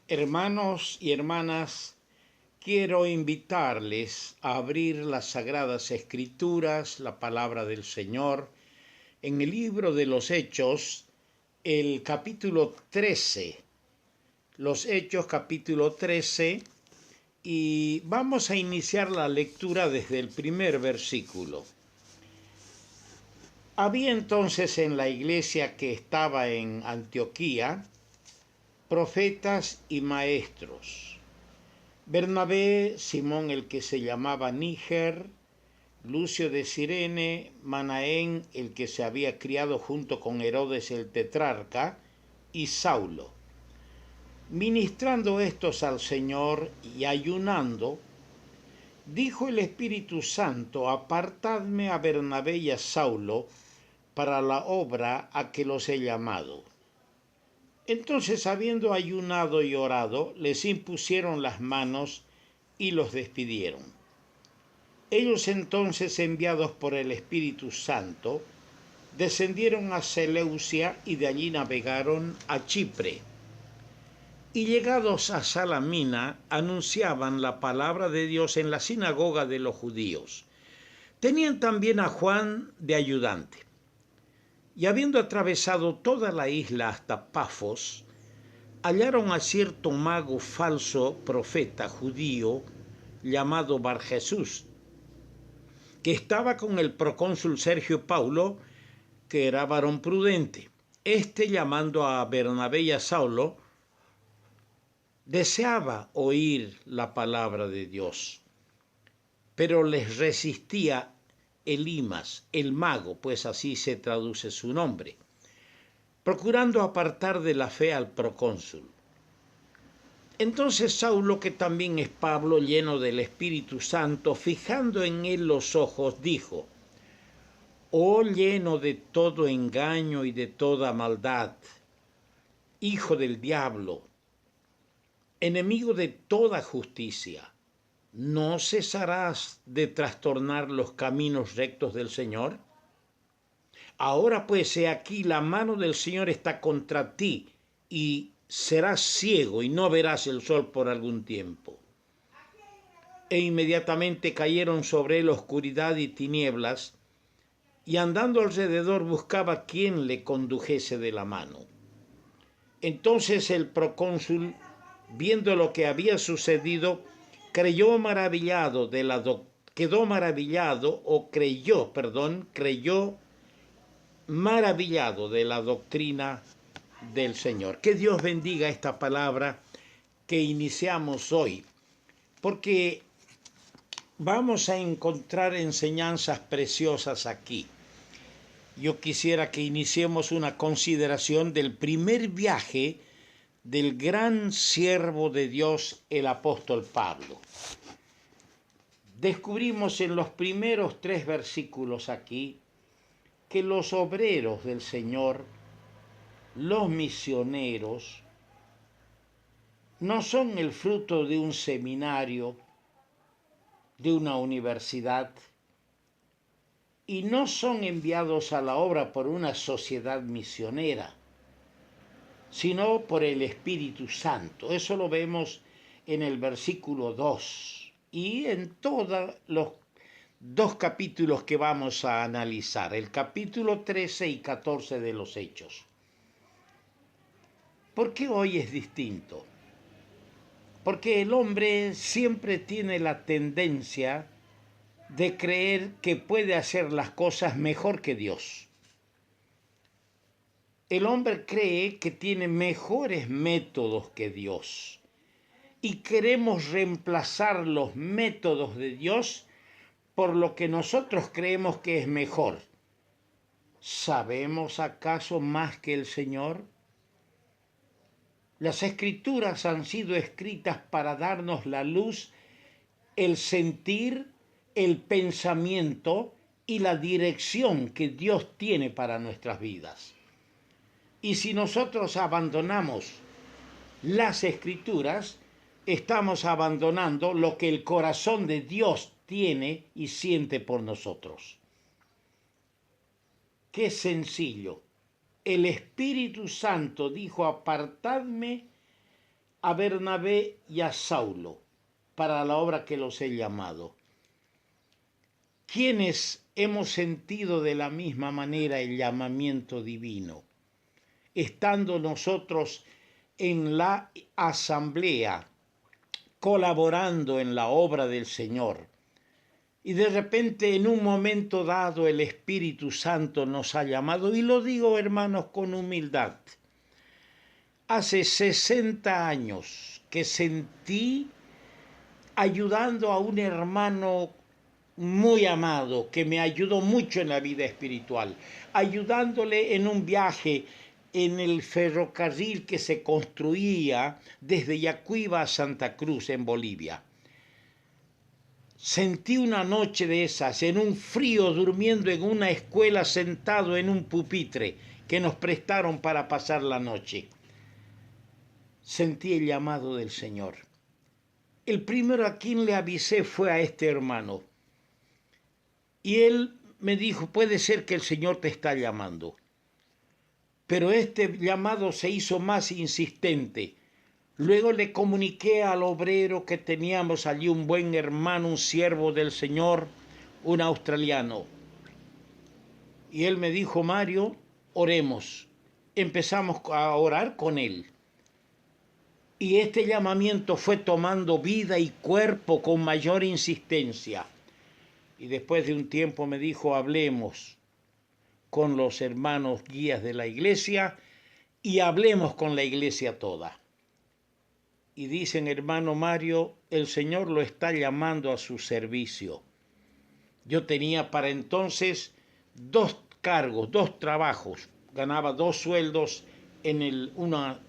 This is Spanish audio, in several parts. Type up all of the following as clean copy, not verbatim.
Hermanos y hermanas, quiero invitarles a abrir las Sagradas Escrituras, la palabra del Señor, en el libro de los Hechos, el capítulo 13. Los Hechos, capítulo 13, y vamos a iniciar la lectura desde el primer versículo. Había entonces en la iglesia que estaba en Antioquía profetas y maestros: Bernabé, Simón el que se llamaba Níger, Lucio de Cirene, Manaén el que se había criado junto con Herodes el tetrarca, y Saulo. Ministrando estos al Señor y ayunando, dijo el Espíritu Santo: apartadme a Bernabé y a Saulo para la obra a que los he llamado. Entonces, habiendo ayunado y orado, les impusieron las manos y los despidieron. Ellos entonces, enviados por el Espíritu Santo, descendieron a Seleucia y de allí navegaron a Chipre. Y llegados a Salamina, anunciaban la palabra de Dios en la sinagoga de los judíos. Tenían también a Juan de ayudante. Y habiendo atravesado toda la isla hasta Pafos, hallaron a cierto mago falso profeta judío llamado Barjesús, que estaba con el procónsul Sergio Paulo, que era varón prudente. Este, llamando a Bernabé y a Saulo, deseaba oír la palabra de Dios, pero les resistía Elimas, el mago, pues así se traduce su nombre, procurando apartar de la fe al procónsul. Entonces Saulo, que también es Pablo, lleno del Espíritu Santo, fijando en él los ojos, dijo: oh lleno de todo engaño y de toda maldad, hijo del diablo, enemigo de toda justicia, ¿no cesarás de trastornar los caminos rectos del Señor? Ahora pues, he aquí, la mano del Señor está contra ti, y serás ciego y no verás el sol por algún tiempo. E inmediatamente cayeron sobre él oscuridad y tinieblas, y andando alrededor buscaba quien le condujese de la mano. Entonces el procónsul, viendo lo que había sucedido, creyó maravillado maravillado de la doctrina del Señor. Que Dios bendiga esta palabra que iniciamos hoy, porque vamos a encontrar enseñanzas preciosas aquí. Yo quisiera que iniciemos una consideración del primer viaje del gran siervo de Dios, el apóstol Pablo. Descubrimos en los primeros 3 versículos aquí que los obreros del Señor, los misioneros, no son el fruto de un seminario, de una universidad, y no son enviados a la obra por una sociedad misionera, sino por el Espíritu Santo. Eso lo vemos en el versículo 2 y en todos los 2 capítulos que vamos a analizar, el capítulo 13 y 14 de los Hechos. ¿Por qué hoy es distinto? Porque el hombre siempre tiene la tendencia de creer que puede hacer las cosas mejor que Dios. El hombre cree que tiene mejores métodos que Dios y queremos reemplazar los métodos de Dios por lo que nosotros creemos que es mejor. ¿Sabemos acaso más que el Señor? Las Escrituras han sido escritas para darnos la luz, el sentir, el pensamiento y la dirección que Dios tiene para nuestras vidas. Y si nosotros abandonamos las Escrituras, estamos abandonando lo que el corazón de Dios tiene y siente por nosotros. Qué sencillo. El Espíritu Santo dijo: apartadme a Bernabé y a Saulo para la obra que los he llamado. ¿Quiénes hemos sentido de la misma manera el llamamiento divino? Estando nosotros en la asamblea, colaborando en la obra del Señor, y de repente en un momento dado el Espíritu Santo nos ha llamado, y lo digo, hermanos, con humildad. Hace 60 años que sentí ayudando a un hermano muy amado que me ayudó mucho en la vida espiritual, ayudándole en un viaje en el ferrocarril que se construía desde Yacuiba a Santa Cruz en Bolivia. Sentí una noche de esas, en un frío, durmiendo en una escuela sentado en un pupitre que nos prestaron para pasar la noche. Sentí el llamado del Señor. El primero a quien le avisé fue a este hermano. Y él me dijo, puede ser que el Señor te está llamando. Pero este llamado se hizo más insistente. Luego le comuniqué al obrero que teníamos allí, un buen hermano, un siervo del Señor, un australiano. Y él me dijo, Mario, oremos. Empezamos a orar con él. Y este llamamiento fue tomando vida y cuerpo con mayor insistencia. Y después de un tiempo me dijo, hablemos con los hermanos guías de la iglesia y hablemos con la iglesia toda. Y dicen, hermano Mario, el Señor lo está llamando a su servicio. Yo tenía para entonces 2 cargos, 2 trabajos, ganaba 2 sueldos en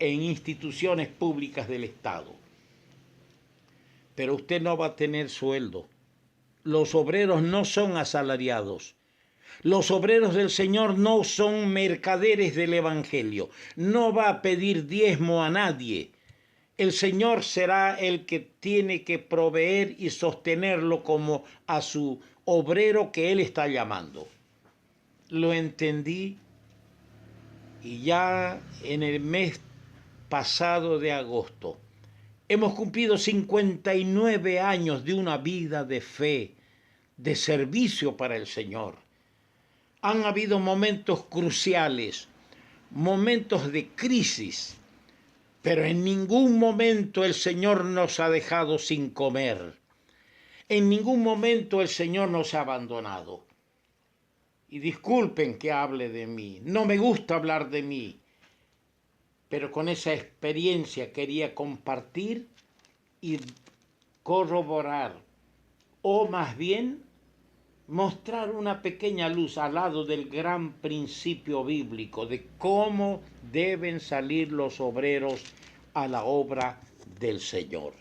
instituciones públicas del Estado. Pero usted no va a tener sueldo. Los obreros no son asalariados. Los obreros del Señor no son mercaderes del Evangelio. No va a pedir diezmo a nadie. El Señor será el que tiene que proveer y sostenerlo como a su obrero que Él está llamando. Lo entendí y ya en el mes pasado de agosto hemos cumplido 59 años de una vida de fe, de servicio para el Señor. Han habido momentos cruciales, momentos de crisis, pero en ningún momento el Señor nos ha dejado sin comer. En ningún momento el Señor nos ha abandonado. Y disculpen que hable de mí, no me gusta hablar de mí, pero con esa experiencia quería compartir y corroborar, o más bien mostrar una pequeña luz al lado del gran principio bíblico de cómo deben salir los obreros a la obra del Señor.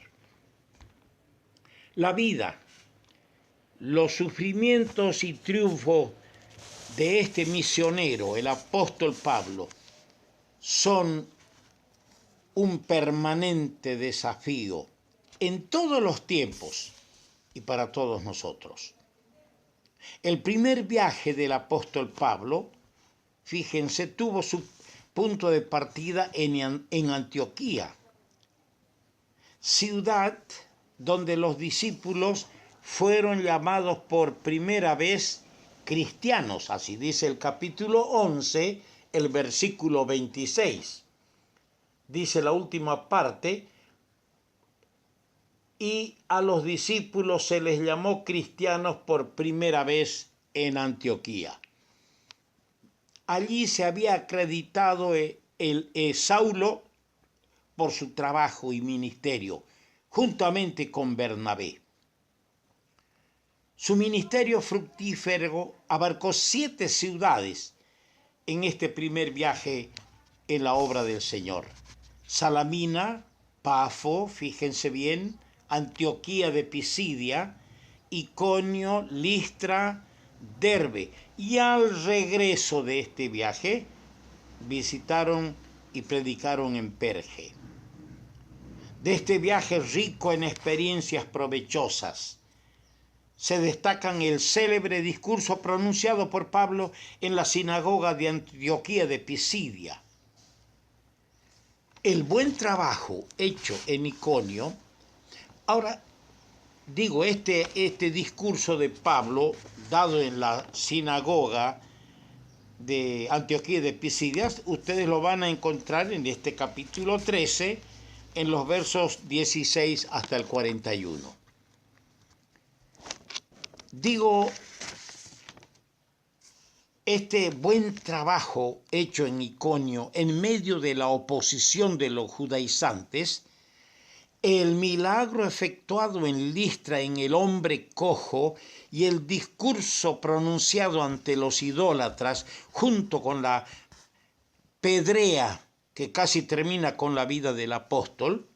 La vida, los sufrimientos y triunfos de este misionero, el apóstol Pablo, son un permanente desafío en todos los tiempos y para todos nosotros. El primer viaje del apóstol Pablo, fíjense, tuvo su punto de partida en Antioquía, ciudad donde los discípulos fueron llamados por primera vez cristianos, así dice el capítulo 11, el versículo 26. Dice la última parte, y a los discípulos se les llamó cristianos por primera vez en Antioquía. Allí se había acreditado Saulo por su trabajo y ministerio, juntamente con Bernabé. Su ministerio fructífero abarcó 7 ciudades en este primer viaje en la obra del Señor. Salamina, Pafo, fíjense bien, Antioquía de Pisidia, Iconio, Listra, Derbe. Y al regreso de este viaje visitaron y predicaron en Perge. De este viaje rico en experiencias provechosas, se destacan el célebre discurso pronunciado por Pablo en la sinagoga de Antioquía de Pisidia. el buen trabajo hecho en Iconio. Ahora, digo, este discurso de Pablo, dado en la sinagoga de Antioquía de Pisidias, ustedes lo van a encontrar en este capítulo 13, en los versos 16 hasta el 41. Digo, este buen trabajo hecho en Iconio en medio de la oposición de los judaizantes, el milagro efectuado en Listra en el hombre cojo y el discurso pronunciado ante los idólatras junto con la pedrea que casi termina con la vida del apóstol,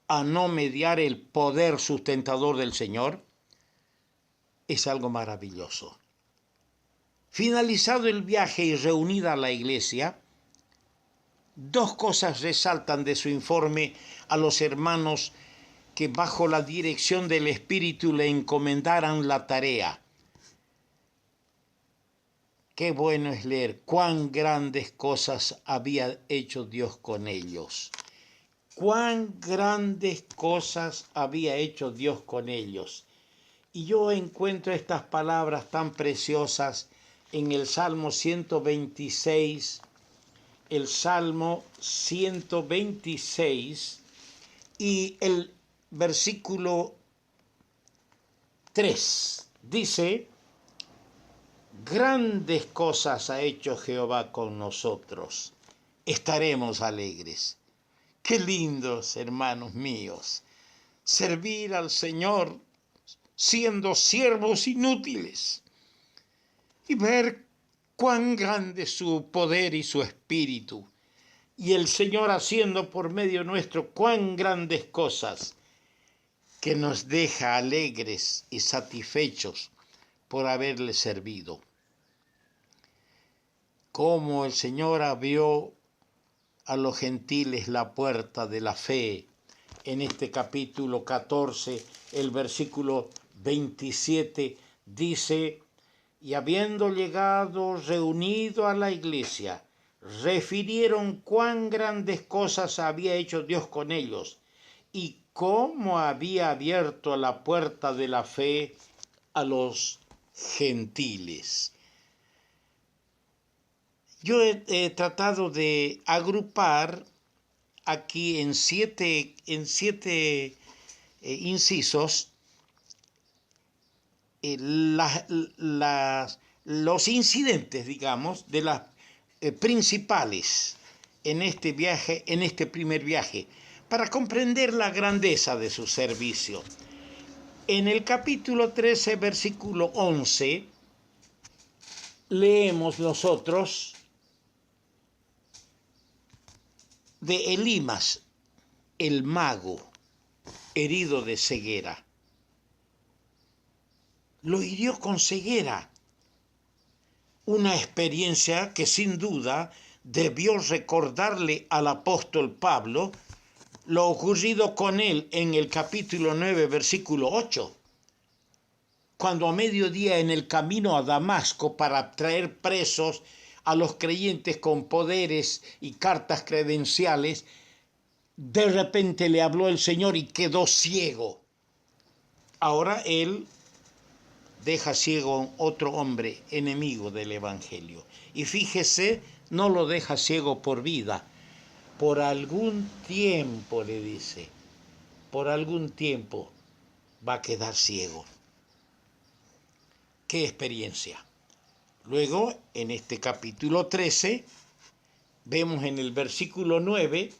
a no mediar el poder sustentador del Señor, es algo maravilloso. Finalizado el viaje y reunida la iglesia, dos cosas resaltan de su informe a los hermanos que bajo la dirección del Espíritu le encomendaran la tarea. Qué bueno es leer cuán grandes cosas había hecho Dios con ellos. Cuán grandes cosas había hecho Dios con ellos. Y yo encuentro estas palabras tan preciosas en el Salmo 126, el Salmo 126 y el versículo 3. Dice, grandes cosas ha hecho Jehová con nosotros, estaremos alegres. Qué lindos, hermanos míos, servir al Señor siendo siervos inútiles y ver cuán grande es su poder y su espíritu, y el Señor haciendo por medio nuestro cuán grandes cosas, que nos deja alegres y satisfechos por haberle servido. Cómo el Señor abrió a los gentiles la puerta de la fe. En este capítulo 14, el versículo 27 dice, y habiendo llegado reunido a la iglesia, refirieron cuán grandes cosas había hecho Dios con ellos y cómo había abierto la puerta de la fe a los gentiles. Yo he tratado de agrupar aquí en siete incisos los incidentes, digamos, de las principales en este viaje, en este primer viaje, para comprender la grandeza de su servicio. En el capítulo 13, versículo 11, leemos nosotros de Elimas, el mago, herido de ceguera. Lo hirió con ceguera, una experiencia que sin duda debió recordarle al apóstol Pablo lo ocurrido con él en el capítulo 9, versículo 8, cuando a mediodía en el camino a Damasco para traer presos a los creyentes con poderes y cartas credenciales, de repente le habló el Señor y quedó ciego. Ahora él deja ciego a otro hombre enemigo del Evangelio. Y fíjese, no lo deja ciego por vida. Por algún tiempo, le dice, por algún tiempo va a quedar ciego. ¡Qué experiencia! Luego, en este capítulo 13, vemos en el versículo 9,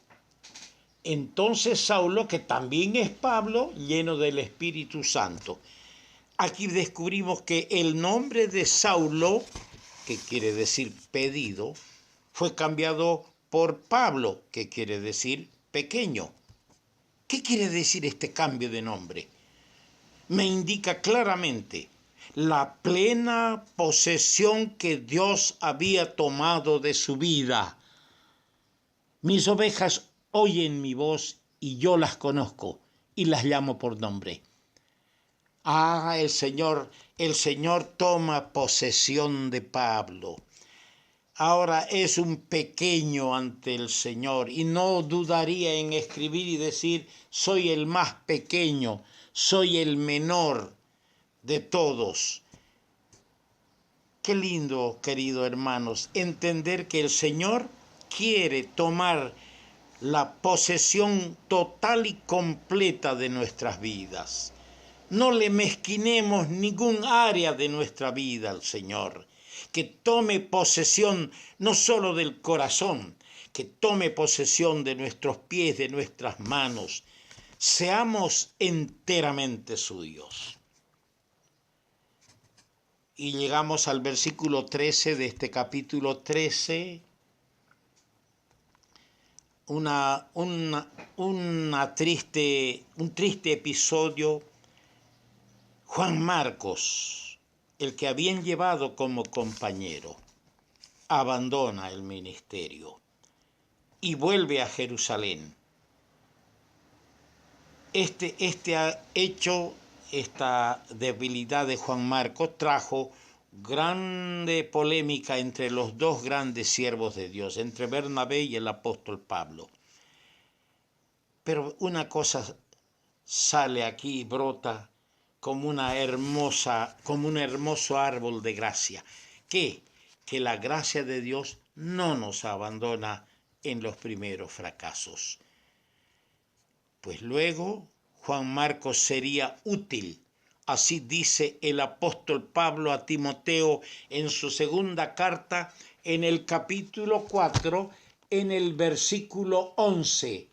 entonces Saulo, que también es Pablo, lleno del Espíritu Santo. Aquí descubrimos que el nombre de Saulo, que quiere decir pedido, fue cambiado por Pablo, que quiere decir pequeño. ¿Qué quiere decir este cambio de nombre? Me indica claramente la plena posesión que Dios había tomado de su vida. Mis ovejas oyen mi voz y yo las conozco y las llamo por nombre. El Señor toma posesión de Pablo. ahora es un pequeño ante el Señor y no dudaría en escribir y decir, soy el más pequeño, soy el menor de todos. Qué lindo, queridos hermanos, entender que el Señor quiere tomar la posesión total y completa de nuestras vidas. No le mezquinemos ningún área de nuestra vida al Señor. Que tome posesión no solo del corazón, que tome posesión de nuestros pies, de nuestras manos. Seamos enteramente suyos. Y llegamos al versículo 13 de este capítulo 13. Un triste episodio. Juan Marcos, el que habían llevado como compañero, abandona el ministerio y vuelve a Jerusalén. Este hecho, esta debilidad de Juan Marcos trajo grande polémica entre los dos grandes siervos de Dios, entre Bernabé y el apóstol Pablo. Pero una cosa sale aquí y brota como un hermoso árbol de gracia. ¿Qué? Que la gracia de Dios no nos abandona en los primeros fracasos. Pues luego Juan Marcos sería útil. Así dice el apóstol Pablo a Timoteo en su segunda carta, en el capítulo 4, en el versículo 11.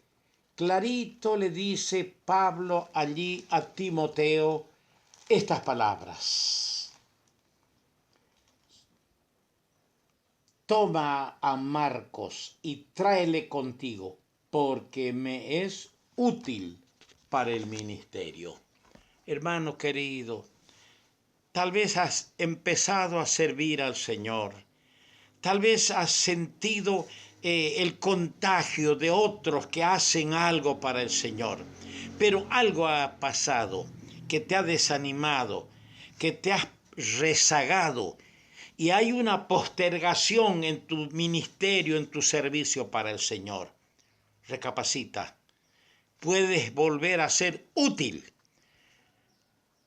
Clarito le dice Pablo allí a Timoteo estas palabras. Toma a Marcos y tráele contigo, porque me es útil para el ministerio. Hermano querido, tal vez has empezado a servir al Señor. Tal vez has sentido el contagio de otros que hacen algo para el Señor. Pero algo ha pasado que te ha desanimado, que te has rezagado. Y hay una postergación en tu ministerio, en tu servicio para el Señor. Recapacita. Puedes volver a ser útil.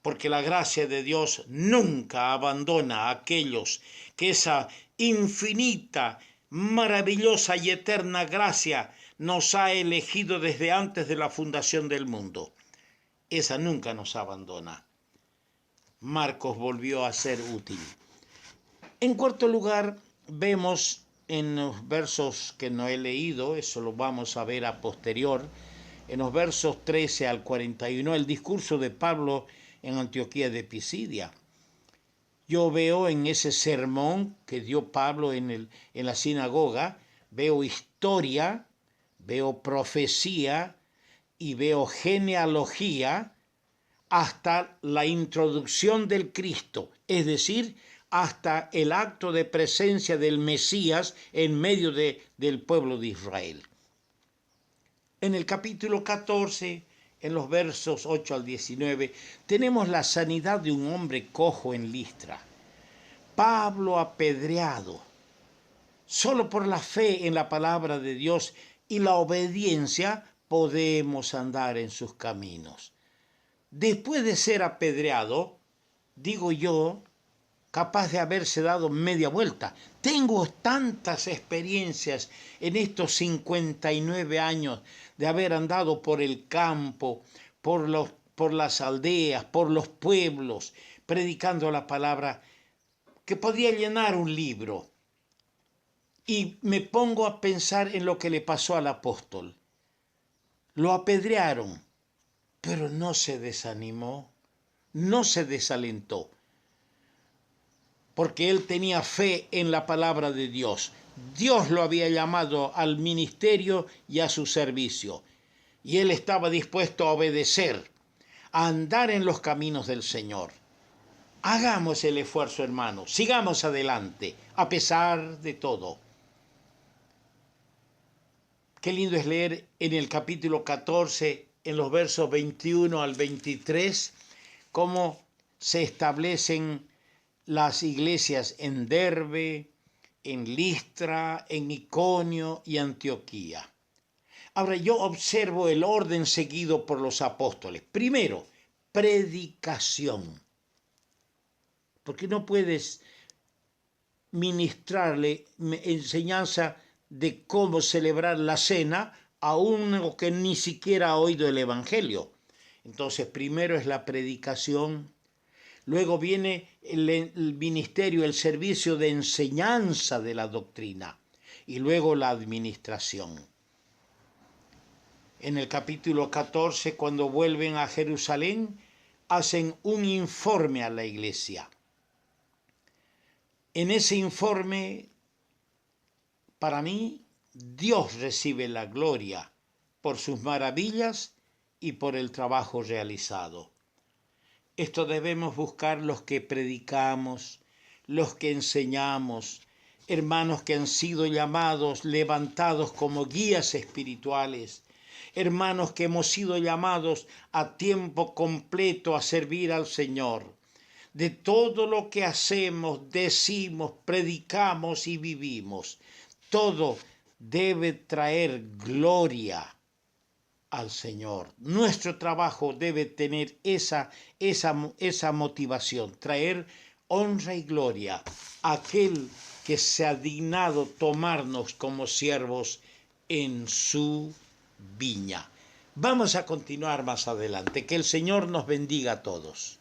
Porque la gracia de Dios nunca abandona a aquellos que esa infinita, maravillosa y eterna gracia nos ha elegido desde antes de la fundación del mundo. Esa nunca nos abandona. Marcos volvió a ser útil. En cuarto lugar, vemos en los versos que no he leído, eso lo vamos a ver a posterior, en los versos 13 al 41, el discurso de Pablo en Antioquía de Pisidia. Yo veo en ese sermón que dio Pablo en la sinagoga, veo historia, veo profecía y veo genealogía hasta la introducción del Cristo, es decir, hasta el acto de presencia del Mesías en medio del pueblo de Israel. En el capítulo 14, en los versos 8 al 19, tenemos la sanidad de un hombre cojo en Listra. Pablo apedreado, solo por la fe en la palabra de Dios y la obediencia podemos andar en sus caminos. Después de ser apedreado, digo yo, capaz de haberse dado media vuelta. Tengo tantas experiencias en estos 59 años de haber andado por el campo, por las aldeas, por los pueblos, predicando la palabra, que podía llenar un libro. Y me pongo a pensar en lo que le pasó al apóstol. Lo apedrearon, pero no se desanimó, no se desalentó, porque él tenía fe en la palabra de Dios. Dios lo había llamado al ministerio y a su servicio, y él estaba dispuesto a obedecer, a andar en los caminos del Señor. Hagamos el esfuerzo, hermanos, sigamos adelante, a pesar de todo. Qué lindo es leer en el capítulo 14, en los versos 21 al 23, cómo se establecen las iglesias en Derbe, en Listra, en Iconio y Antioquía. Ahora yo observo el orden seguido por los apóstoles. Primero, predicación. Porque no puedes ministrarle enseñanza de cómo celebrar la cena a uno que ni siquiera ha oído el Evangelio. Entonces, primero es la predicación, luego viene el ministerio, el servicio de enseñanza de la doctrina, y luego la administración. En el capítulo 14, cuando vuelven a Jerusalén, hacen un informe a la iglesia. En ese informe, para mí, Dios recibe la gloria por sus maravillas y por el trabajo realizado. Esto debemos buscar los que predicamos, los que enseñamos, hermanos que han sido llamados, levantados como guías espirituales, hermanos que hemos sido llamados a tiempo completo a servir al Señor. De todo lo que hacemos, decimos, predicamos y vivimos, todo debe traer gloria al Señor. Nuestro trabajo debe tener esa motivación, traer honra y gloria a aquel que se ha dignado tomarnos como siervos en su viña. Vamos a continuar más adelante. Que el Señor nos bendiga a todos.